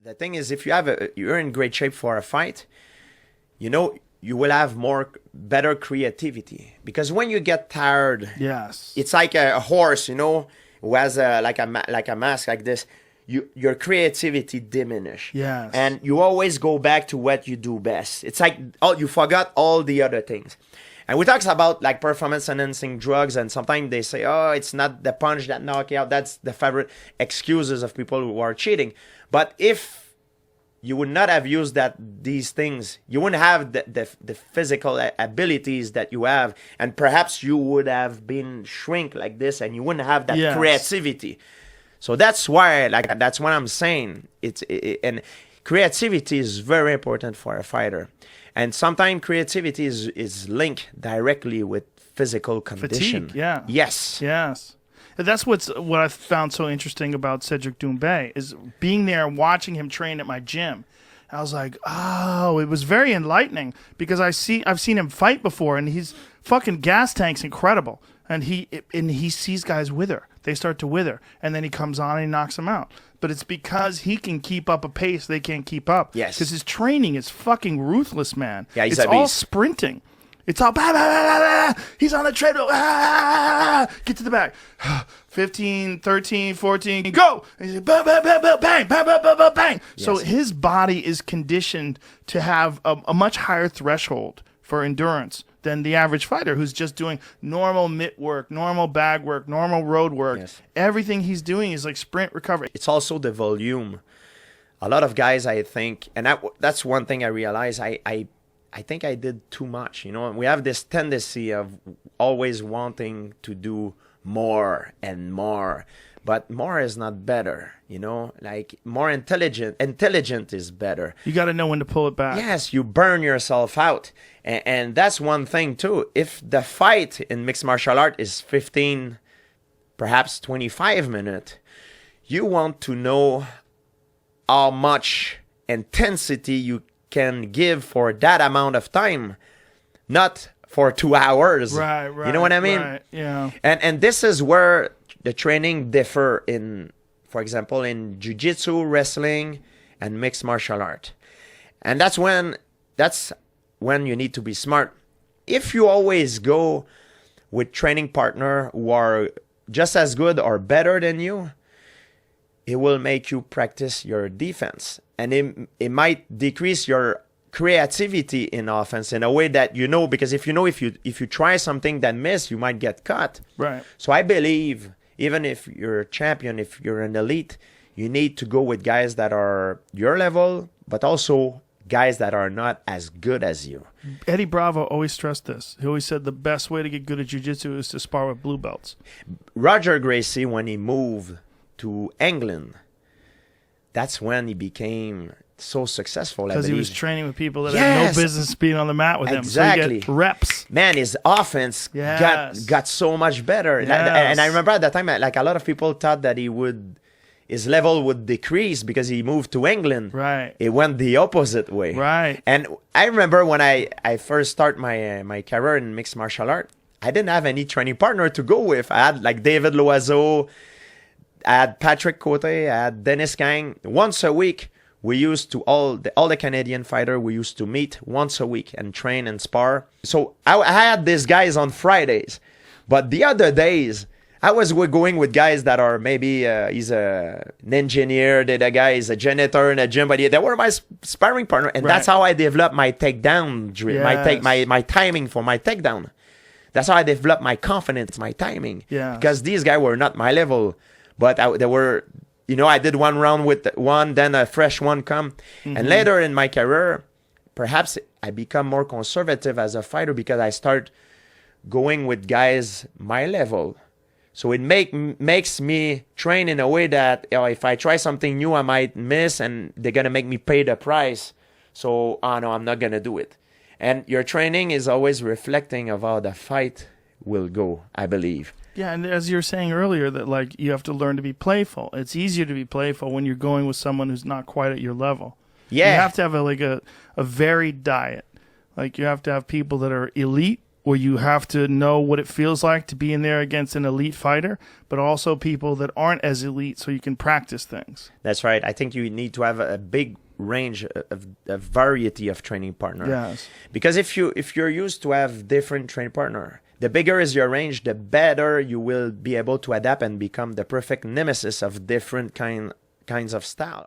The thing is, if you're in great shape for a fight, you will have better creativity, because when you get tired, yes, it's like a horse, who has like a mask like this. Your creativity diminish. Yes. And you always go back to what you do best. It's like you forgot all the other things. And we talk about like performance enhancing drugs, and sometimes they say, oh, it's not the punch that knock you out. That's the favorite excuses of people who are cheating. But if you would not have used these things, you wouldn't have the physical abilities that you have, and perhaps you would have been shrink like this, and you wouldn't have that creativity. So that's why, that's what I'm saying. And creativity is very important for a fighter. And sometimes creativity is linked directly with physical condition. Fatigue, yeah. Yes. Yes. That's what I found so interesting about Cedric Doumbé, is being there and watching him train at my gym. I was like, oh, it was very enlightening, because I've seen him fight before, and his fucking gas tank's incredible. And he sees guys wither. They start to wither, and then he comes on and he knocks them out. But it's because he can keep up a pace they can't keep up. Yes. Because his training is fucking ruthless, man. Yeah, it's all sprinting. It's all, bah, bah, bah, bah, bah. He's on the treadmill. Ah, get to the back. 15, 13, 14, go. And he's like, bah, bah, bah, bah, bang, bah, bah, bah, bah, bang. Yes. So his body is conditioned to have a much higher threshold for endurance than the average fighter, who's just doing normal mitt work, normal bag work, normal road work. Yes. Everything he's doing is like sprint recovery. It's also the volume. A lot of guys, I think, and that's one thing I realized, I think I did too much. We have this tendency of always wanting to do more and more, but more is not better. Like more intelligent is better. You got to know when to pull it back. Yes, you burn yourself out. And that's one thing too. If the fight in mixed martial art is 15, perhaps 25 minutes, you want to know how much intensity you can give for that amount of time, not for 2 hours. Right. You know what I mean? Right, yeah. And this is where the training differ in, for example, in jiu-jitsu, wrestling, and mixed martial art. And that's when you need to be smart. If you always go with training partner who are just as good or better than you, it will make you practice your defense. And it might decrease your creativity in offense in a way that because if you try something that miss, you might get cut. Right. So I believe even if you're a champion, if you're an elite, you need to go with guys that are your level, but also guys that are not as good as you. Eddie Bravo always stressed this. He always said the best way to get good at jiu-jitsu is to spar with blue belts. Roger Gracie, when he moved to England, that's when he became so successful. Because he was training with people that had no business being on the mat with him. Exactly. So he get reps. Man, his offense got so much better. Yes. And I remember at that time, like a lot of people thought that his level would decrease because he moved to England. Right. It went the opposite way. Right. And I remember when I first started my career in mixed martial art, I didn't have any training partner to go with. I had like David Loiseau, I had Patrick Cote, I had Dennis Kang. Once a week, we used to all the Canadian fighter. We used to meet once a week and train and spar. So I had these guys on Fridays, but the other days I was going with guys that are maybe he's an engineer, the other guy is a janitor in a gym, but they were my sparring partner, and that's how I developed my takedown drill, my timing for my takedown. That's how I developed my confidence, my timing. Yeah. Because these guys were not my level, but they were. I did one round with one, then a fresh one come. Mm-hmm. And later in my career, perhaps I become more conservative as a fighter because I start going with guys my level. So it makes me train in a way that if I try something new, I might miss and they're going to make me pay the price. So, no, I'm not going to do it. And your training is always reflecting of how the fight will go, I believe. Yeah, and as you were saying earlier, that like you have to learn to be playful. It's easier to be playful when you're going with someone who's not quite at your level. Yeah, you have to have a varied diet. Like you have to have people that are elite where you have to know what it feels like to be in there against an elite fighter, but also people that aren't as elite, so you can practice things. That's right. I think you need to have a big range of a variety of training partner. Yes. Because if you're used to have different training partner, the bigger is your range, the better you will be able to adapt and become the perfect nemesis of different kinds of style.